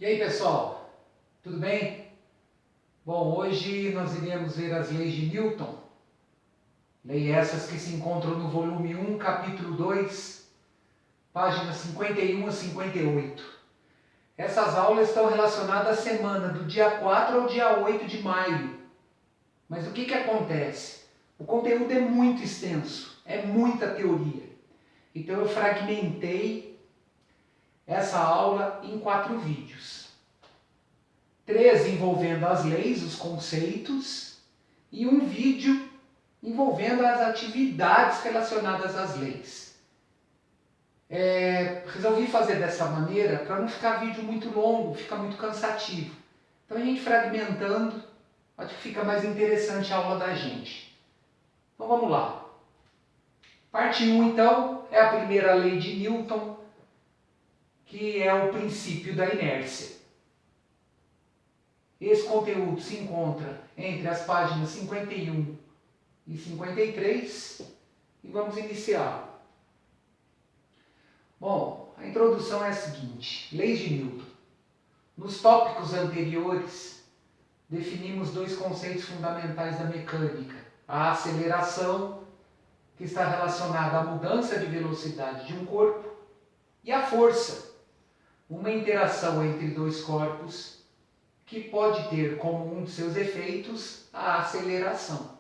E aí, pessoal, tudo bem? Bom, hoje nós iremos ver as leis de Newton, leis essas que se encontram no volume 1, capítulo 2, páginas 51 a 58. Essas aulas estão relacionadas à semana do dia 4 ao dia 8 de maio. Mas o que acontece? O conteúdo é muito extenso, é muita teoria. Então eu fragmentei essa aula em 4 vídeos. 3 envolvendo as leis, os conceitos, e um vídeo envolvendo as atividades relacionadas às leis. Resolvi fazer dessa maneira para não ficar vídeo muito longo, fica muito cansativo. Então a gente fragmentando, acho que fica mais interessante a aula da gente. Então vamos lá. Parte 1 então é a primeira lei de Newton, que é o princípio da inércia. Esse conteúdo se encontra entre as páginas 51 e 53 e vamos iniciar. Bom, a introdução é a seguinte: leis de Newton. Nos tópicos anteriores, definimos 2 conceitos fundamentais da mecânica: a aceleração, que está relacionada à mudança de velocidade de um corpo, e a força, uma interação entre 2 corpos que pode ter como um de seus efeitos a aceleração.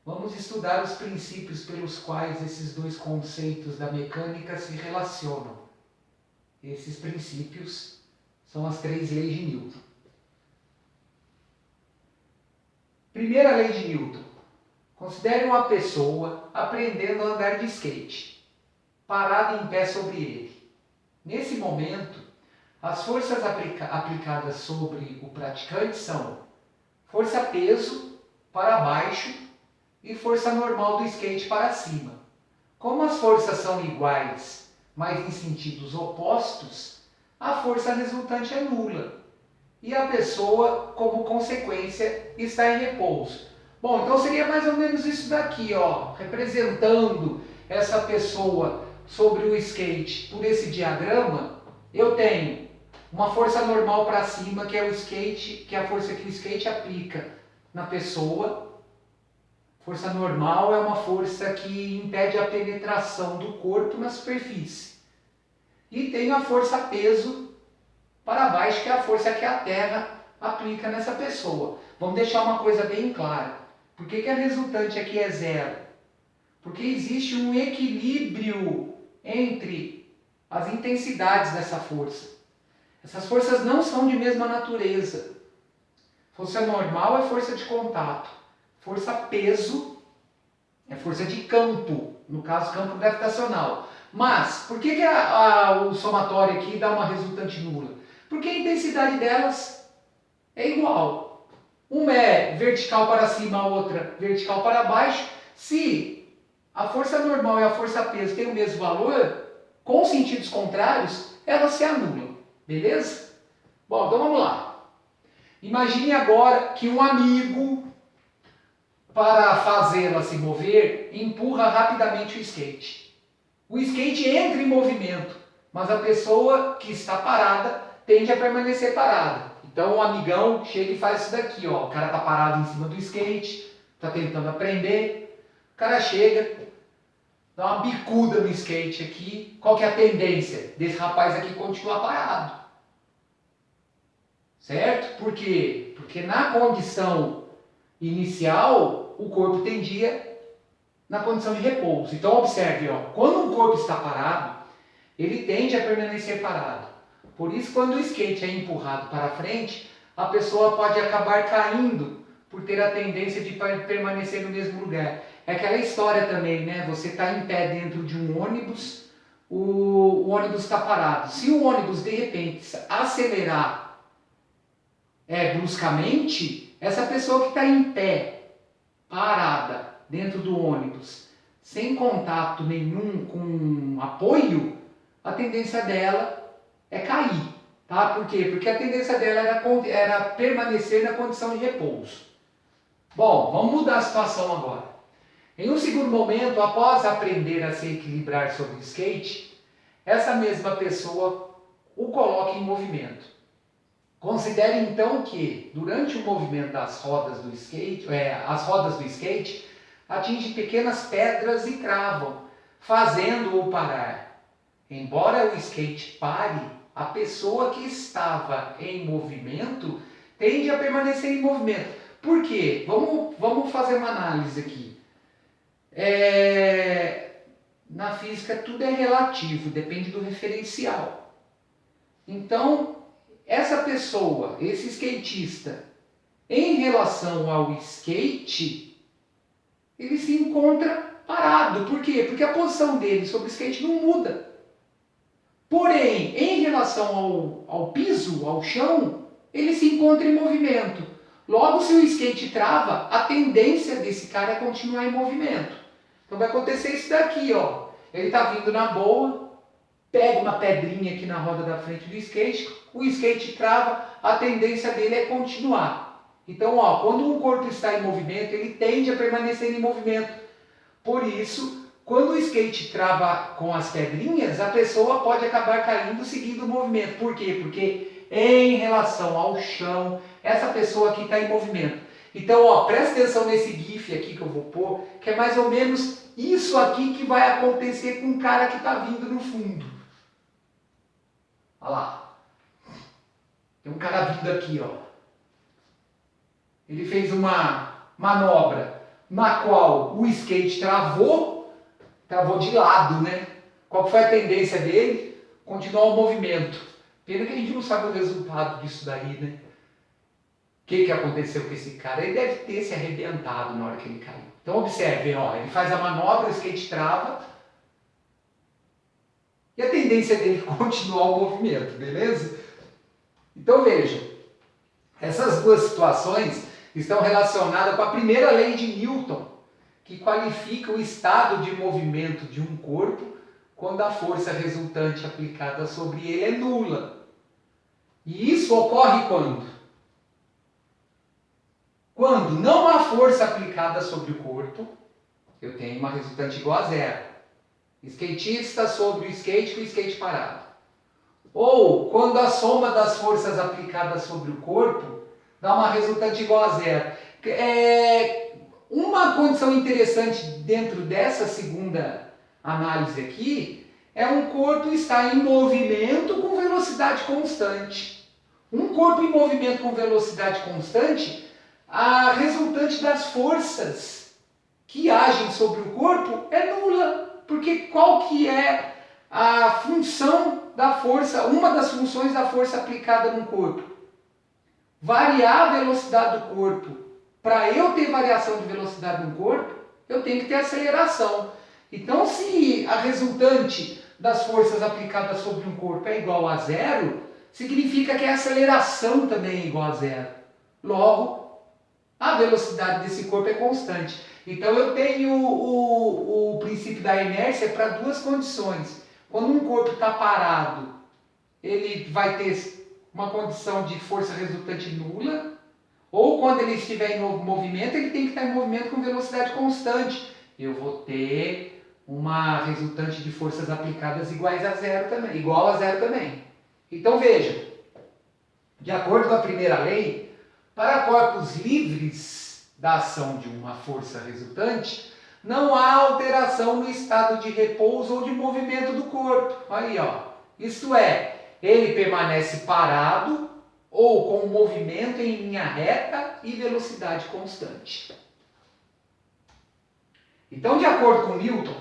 Vamos estudar os princípios pelos quais esses 2 conceitos da mecânica se relacionam. Esses princípios são as 3 leis de Newton. Primeira lei de Newton. Considere uma pessoa aprendendo a andar de skate, parada em pé sobre ele. Nesse momento, as forças aplicadas sobre o praticante são força-peso para baixo e força normal do skate para cima. Como as forças são iguais, mas em sentidos opostos, a força resultante é nula e a pessoa, como consequência, está em repouso. Bom, então seria mais ou menos isso daqui, ó, representando essa pessoa sobre o skate por esse diagrama. Eu tenho uma força normal para cima, que é o skate, que é a força que o skate aplica na pessoa. Força normal é uma força que impede a penetração do corpo na superfície. E tenho a força peso para baixo, que é a força que a Terra aplica nessa pessoa. Vamos deixar uma coisa bem clara. Por que a resultante aqui é 0? Porque existe um equilíbrio entre as intensidades dessa força. Essas forças não são de mesma natureza. Força normal é força de contato. Força peso é força de campo, no caso campo gravitacional. Mas, por que o somatório aqui dá uma resultante nula? Porque a intensidade delas é igual. Uma é vertical para cima, a outra vertical para baixo. Se a força normal e a força peso têm o mesmo valor, com sentidos contrários, elas se anulam. Beleza? Bom, então vamos lá. Imagine agora que um amigo, para fazê-la se mover, empurra rapidamente o skate. O skate entra em movimento, mas a pessoa que está parada tende a permanecer parada. Então o amigão chega e faz isso daqui, ó. O cara está parado em cima do skate, está tentando aprender. O cara chega, dá uma bicuda no skate aqui. Qual que é a tendência desse rapaz aqui continuar parado? Certo? Por quê? Porque na condição inicial, o corpo tendia na condição de repouso. Então observe, ó, quando o corpo está parado, ele tende a permanecer parado. Por isso, quando o skate é empurrado para frente, a pessoa pode acabar caindo por ter a tendência de permanecer no mesmo lugar. É aquela história também, né? Você está em pé dentro de um ônibus, o ônibus está parado. Se o ônibus de repente acelerar bruscamente, essa pessoa que está em pé, parada, dentro do ônibus, sem contato nenhum com apoio, a tendência dela é cair. Tá? Por quê? Porque a tendência dela era permanecer na condição de repouso. Bom, vamos mudar a situação agora. Em um segundo momento, após aprender a se equilibrar sobre o skate, essa mesma pessoa o coloca em em movimento. Considere então que, durante o movimento das rodas do skate, as rodas do skate atingem pequenas pedras e travam, fazendo-o parar. Embora o skate pare, a pessoa que estava em movimento tende a permanecer em movimento. Por quê? Vamos fazer uma análise aqui. Na física tudo é relativo, depende do referencial. Então, essa pessoa, esse skatista, em relação ao skate, ele se encontra parado. Por quê? Porque a posição dele sobre o skate não muda. Porém, em relação ao piso, ao chão, ele se encontra em movimento. Logo, se o skate trava, a tendência desse cara é continuar em movimento. Então vai acontecer isso daqui, ó. Ele está vindo na boa, pega uma pedrinha aqui na roda da frente do skate, o skate trava, a tendência dele é continuar. Então, ó, quando um corpo está em movimento, ele tende a permanecer em movimento. Por isso, quando o skate trava com as pedrinhas, a pessoa pode acabar caindo seguindo o movimento. Por quê? Porque em relação ao chão, essa pessoa aqui está em movimento. Então, ó, presta atenção nesse GIF aqui que eu vou pôr, que é mais ou menos isso aqui que vai acontecer com o cara que está vindo no fundo. Olha lá. Tem um cara vindo aqui, ó. Ele fez uma manobra na qual o skate travou de lado, né? Qual foi a tendência dele? Continuar o movimento. Pena que a gente não sabe o resultado disso daí, né? O que aconteceu com esse cara? Ele deve ter se arrebentado na hora que ele caiu. Então observem, ó, ele faz a manobra, o skate trava e a tendência dele é continuar o movimento, beleza? Então vejam, essas duas situações estão relacionadas com a primeira lei de Newton, que qualifica o estado de movimento de um corpo quando a força resultante aplicada sobre ele é nula. E isso ocorre quando? Quando não há força aplicada sobre o corpo, eu tenho uma resultante igual a zero. Skatista sobre o skate com o skate parado. Ou quando a soma das forças aplicadas sobre o corpo dá uma resultante igual a zero. Uma condição interessante dentro dessa segunda análise aqui é um corpo estar em movimento com velocidade constante. Um corpo em movimento com velocidade constante, a resultante das forças que agem sobre o corpo é nula. Porque qual que é a função da força, uma das funções da força aplicada no corpo? Variar a velocidade do corpo. Para eu ter variação de velocidade no corpo, eu tenho que ter aceleração. Então, se a resultante das forças aplicadas sobre um corpo é igual a zero, significa que a aceleração também é igual a zero. Logo, a velocidade desse corpo é constante. Então eu tenho o princípio da inércia para duas condições. Quando um corpo está parado, ele vai ter uma condição de força resultante nula, ou quando ele estiver em movimento, ele tem que estar em movimento com velocidade constante. Eu vou ter uma resultante de forças aplicadas igual a zero também. Então veja, de acordo com a primeira lei, para corpos livres da ação de uma força resultante, não há alteração no estado de repouso ou de movimento do corpo. Aí, ó. Isto é, ele permanece parado ou com movimento em linha reta e velocidade constante. Então, de acordo com Newton,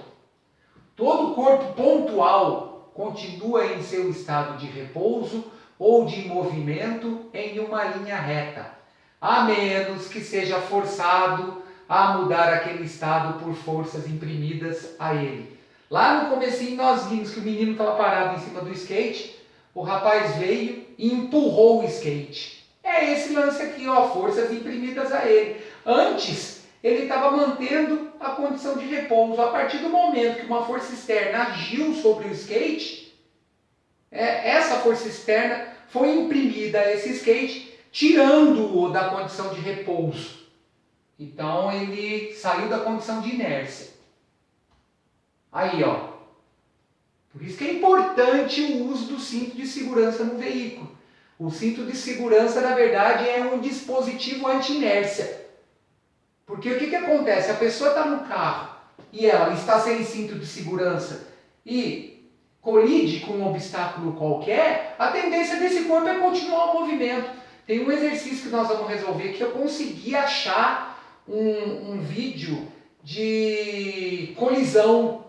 todo corpo pontual continua em seu estado de repouso ou de movimento em uma linha reta, a menos que seja forçado a mudar aquele estado por forças imprimidas a ele. Lá no comecinho nós vimos que o menino estava parado em cima do skate, o rapaz veio e empurrou o skate. É esse lance aqui, ó, forças imprimidas a ele. Antes, ele estava mantendo a condição de repouso. A partir do momento que uma força externa agiu sobre o skate, essa força externa foi imprimida a esse skate, tirando-o da condição de repouso. Então ele saiu da condição de inércia. Aí, ó. Por isso que é importante o uso do cinto de segurança no veículo. O cinto de segurança, na verdade, é um dispositivo anti-inércia. Porque o que acontece? A pessoa está no carro e ela está sem cinto de segurança e colide com um obstáculo qualquer, a tendência desse corpo é continuar o movimento. Tem um exercício que nós vamos resolver que eu consegui achar um vídeo de colisão,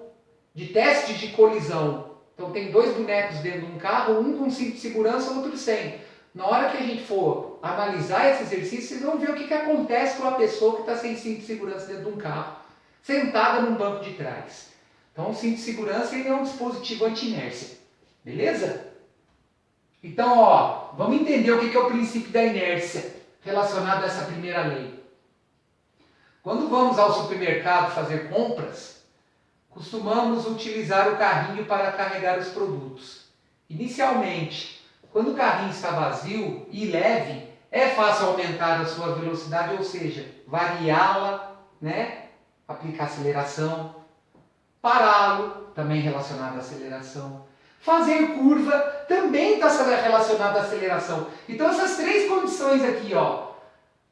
de teste de colisão. Então tem dois bonecos dentro de um carro, um com cinto de segurança, outro sem. Na hora que a gente for analisar esse exercício, vocês vão ver o que acontece com a pessoa que está sem cinto de segurança dentro de um carro, sentada num banco de trás. Então o cinto de segurança ele é um dispositivo anti-inércia. Beleza? Então, ó, vamos entender o que é o princípio da inércia relacionado a essa primeira lei. Quando vamos ao supermercado fazer compras, costumamos utilizar o carrinho para carregar os produtos. Inicialmente, quando o carrinho está vazio e leve, é fácil aumentar a sua velocidade, ou seja, variá-la, né? Aplicar aceleração, pará-lo, também relacionado à aceleração. Fazer curva também está relacionado à aceleração. Então essas três condições aqui, ó,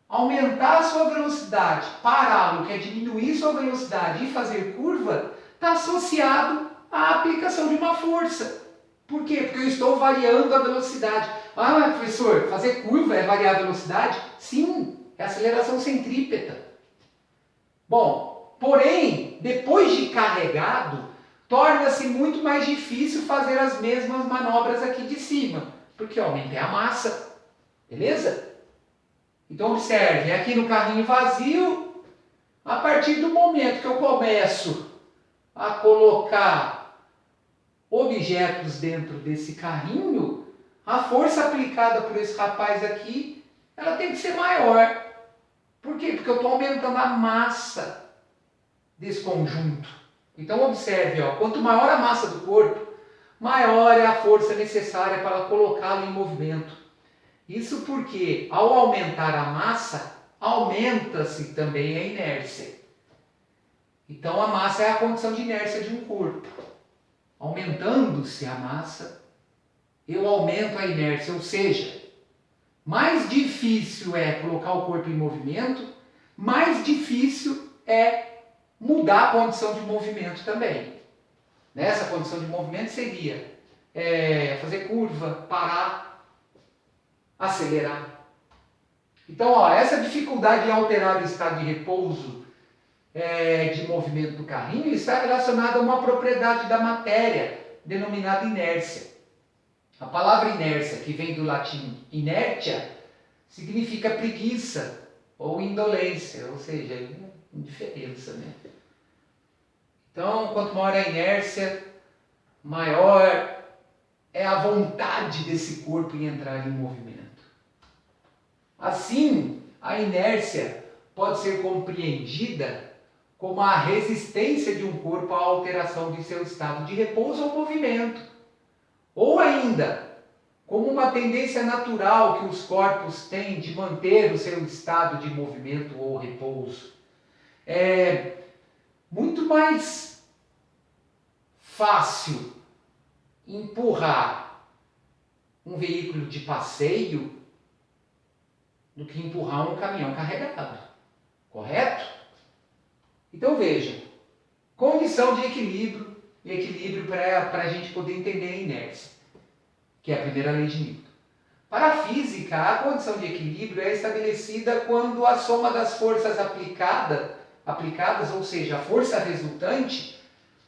aumentar a sua velocidade, pará-lo, que é diminuir sua velocidade, e fazer curva, está associado à aplicação de uma força. Por quê? Porque eu estou variando a velocidade. Ah, professor, fazer curva é variar a velocidade? Sim, é aceleração centrípeta. Bom, porém, depois de carregado, torna-se muito mais difícil fazer as mesmas manobras aqui de cima, porque eu aumentei a massa. Beleza? Então observe, aqui no carrinho vazio, a partir do momento que eu começo a colocar objetos dentro desse carrinho, a força aplicada por esse rapaz aqui, ela tem que ser maior. Por quê? Porque eu estou aumentando a massa desse conjunto. Então observe, ó, quanto maior a massa do corpo, maior é a força necessária para colocá-lo em movimento. Isso porque, ao aumentar a massa, aumenta-se também a inércia. Então a massa é a condição de inércia de um corpo. Aumentando-se a massa, eu aumento a inércia, ou seja, mais difícil é colocar o corpo em movimento, mais difícil é mudar a condição de movimento também. Nessa condição de movimento seria fazer curva, parar, acelerar. Então, ó, essa dificuldade em alterar o estado de repouso de movimento do carrinho está relacionada a uma propriedade da matéria, denominada inércia. A palavra inércia, que vem do latim inertia, significa preguiça ou indolência, ou seja, indiferença, né? Então, quanto maior a inércia, maior é a vontade desse corpo em entrar em movimento. Assim, a inércia pode ser compreendida como a resistência de um corpo à alteração de seu estado de repouso ou movimento. Ou ainda, como uma tendência natural que os corpos têm de manter o seu estado de movimento ou repouso. É muito mais fácil empurrar um veículo de passeio do que empurrar um caminhão carregado. Correto? Então veja, condição de equilíbrio e equilíbrio para a gente poder entender a inércia, que é a primeira lei de Newton. Para a física, a condição de equilíbrio é estabelecida quando a soma das forças aplicadas, ou seja, a força resultante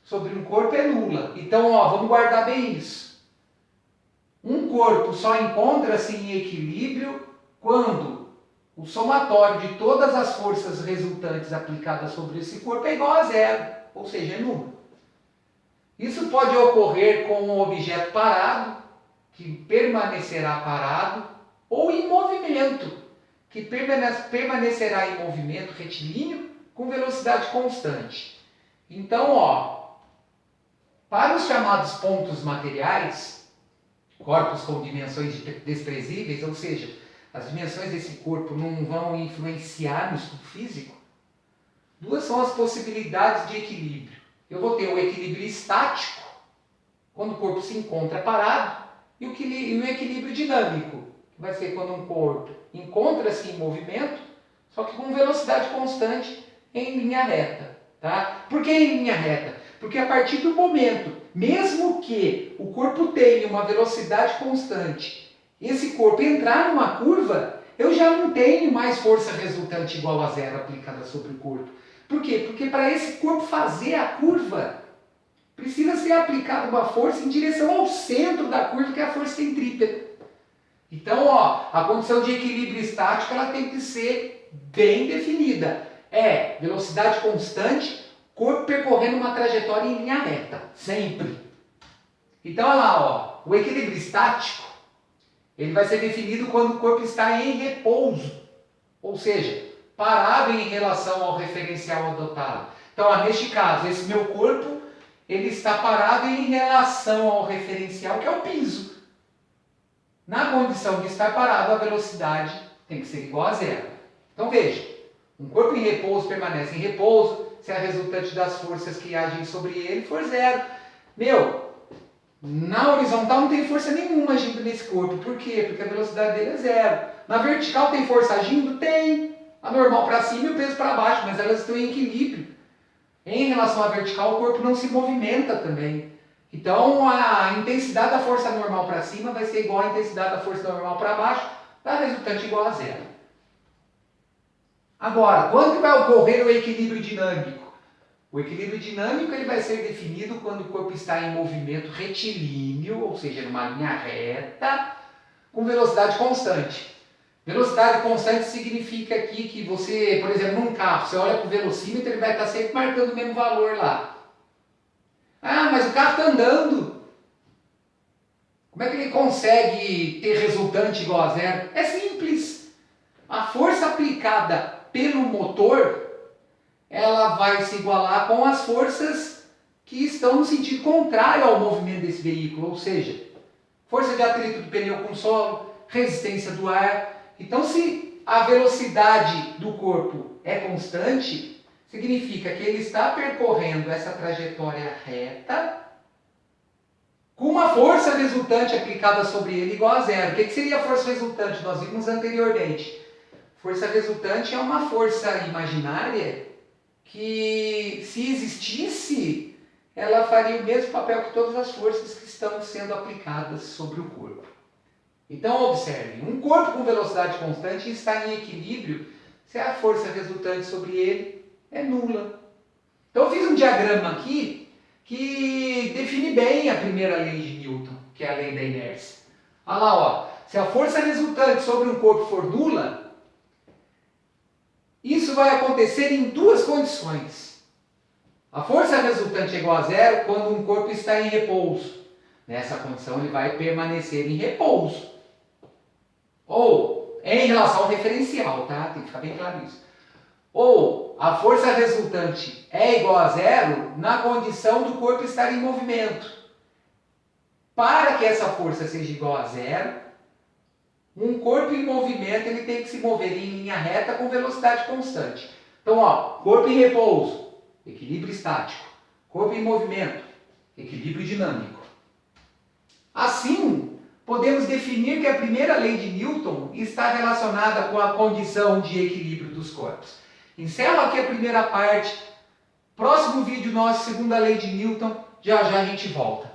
sobre um corpo é nula. Então, ó, vamos guardar bem isso. Um corpo só encontra-se em equilíbrio quando o somatório de todas as forças resultantes aplicadas sobre esse corpo é igual a zero, ou seja, é nulo. Isso pode ocorrer com um objeto parado, que permanecerá parado, ou em movimento, que permanecerá em movimento retilíneo com velocidade constante. Então, ó, para os chamados pontos materiais, corpos com dimensões desprezíveis, ou seja, as dimensões desse corpo não vão influenciar no estudo físico, duas são as possibilidades de equilíbrio. Eu vou ter o equilíbrio estático quando o corpo se encontra parado, e o equilíbrio dinâmico, que vai ser quando um corpo encontra-se em movimento, só que com velocidade constante em linha reta. Tá? Por que em linha reta? Porque a partir do momento, mesmo que o corpo tenha uma velocidade constante, esse corpo entrar numa curva, eu já não tenho mais força resultante igual a zero aplicada sobre o corpo. Por quê? Porque para esse corpo fazer a curva, precisa ser aplicada uma força em direção ao centro da curva, que é a força centrípeta. Então, a condição de equilíbrio estático ela tem que ser bem definida. É velocidade constante, corpo percorrendo uma trajetória em linha reta, sempre. Então, olha lá, o equilíbrio estático, ele vai ser definido quando o corpo está em repouso, ou seja, parado em relação ao referencial adotado. Então, neste caso, esse meu corpo, ele está parado em relação ao referencial, que é o piso. Na condição de estar parado, a velocidade tem que ser igual a zero. Então, veja, um corpo em repouso permanece em repouso se a resultante das forças que agem sobre ele for zero. Na horizontal não tem força nenhuma agindo nesse corpo. Por quê? Porque a velocidade dele é zero. Na vertical tem força agindo? Tem. A normal para cima e o peso para baixo, mas elas estão em equilíbrio. Em relação à vertical, o corpo não se movimenta também. Então, a intensidade da força normal para cima vai ser igual à intensidade da força normal para baixo, dá resultante igual a zero. Agora, quando que vai ocorrer o equilíbrio dinâmico? O equilíbrio dinâmico ele vai ser definido quando o corpo está em movimento retilíneo, ou seja, numa linha reta, com velocidade constante. Velocidade constante significa aqui que você, por exemplo, num carro, você olha para o velocímetro, ele vai estar sempre marcando o mesmo valor lá. Ah, mas o carro está andando. Como é que ele consegue ter resultante igual a zero? É simples. A força aplicada pelo motor, ela vai se igualar com as forças que estão no sentido contrário ao movimento desse veículo, ou seja, força de atrito do pneu com o solo, resistência do ar. Então, se a velocidade do corpo é constante, significa que ele está percorrendo essa trajetória reta com uma força resultante aplicada sobre ele igual a zero. O que seria a força resultante? Nós vimos anteriormente. Força resultante é uma força imaginária que, se existisse, ela faria o mesmo papel que todas as forças que estão sendo aplicadas sobre o corpo. Então, observe, um corpo com velocidade constante está em equilíbrio se a força resultante sobre ele é nula. Então, eu fiz um diagrama aqui que define bem a primeira lei de Newton, que é a lei da inércia. Olha lá, se a força resultante sobre um corpo for nula, isso vai acontecer em duas condições. A força resultante é igual a zero quando um corpo está em repouso. Nessa condição ele vai permanecer em repouso. Ou, em relação ao referencial, tá? Tem que ficar bem claro isso. Ou, a força resultante é igual a zero na condição do corpo estar em movimento. Para que essa força seja igual a zero, um corpo em movimento ele tem que se mover em linha reta com velocidade constante. Então, corpo em repouso, equilíbrio estático. Corpo em movimento, equilíbrio dinâmico. Assim, podemos definir que a primeira lei de Newton está relacionada com a condição de equilíbrio dos corpos. Encerro aqui a primeira parte. Próximo vídeo nosso, segunda lei de Newton. Já já a gente volta.